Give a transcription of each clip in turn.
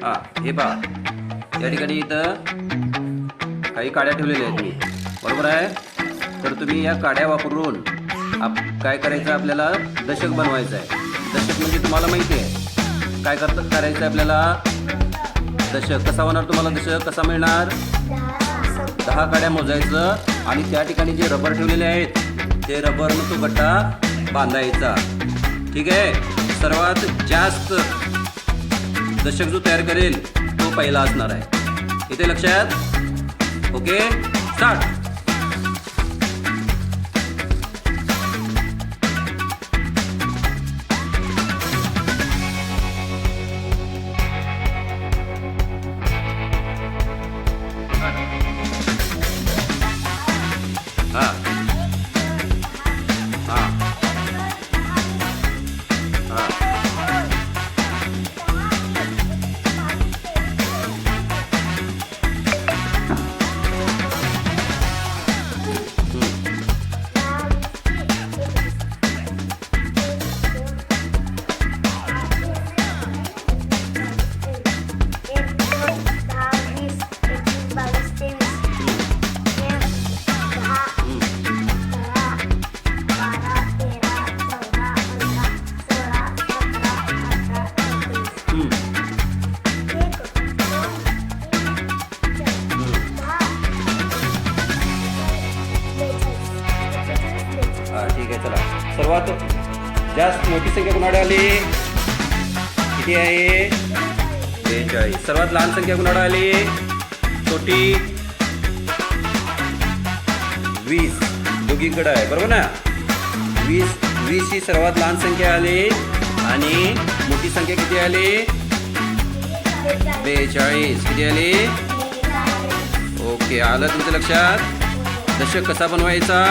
हा, हे पहा, या ठिकाणी इथं काही काड्या ठेवलेल्या आहेत मी, बरोबर आहे. तर तुम्ही या काड्या वापरून काय करायचं, आपल्याला दशक बनवायचं आहे. दशक म्हणजे तुम्हाला माहिती आहे काय करायचं आहे आपल्याला. दशक कसा होणार, तुम्हाला दशक कसा मिळणार. 10 काड्या मोजायचं आणि त्या ठिकाणी जे रबर ठेवलेले आहेत ते रबरनं तो गट्टा बांधायचा. ठीक आहे. सर्वात जास्त दशक जो तयार करेल तो पहिला असणार आहे. इथे लक्षात. Okay, start. हां हां हां ठीक आहे. चला, सर्वात जास्त मोठी संख्या कुणाकडे आली, किती आहे, 42. सर्वात लहान संख्या कुणाकडे आली, छोटी, 20. दोघींकडे आहे, बरोबर ना. 20 ही सर्वात लहान संख्या आली आणि मोठी संख्या किती आली, 42. किती आली. ओके, आलं तुमच्या लक्षात. दशक कसा बनवायचा,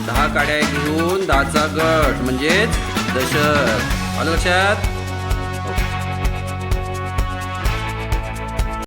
10 काड्या घेऊन 10चा गट म्हणजेच दशक. आलं लक्षात.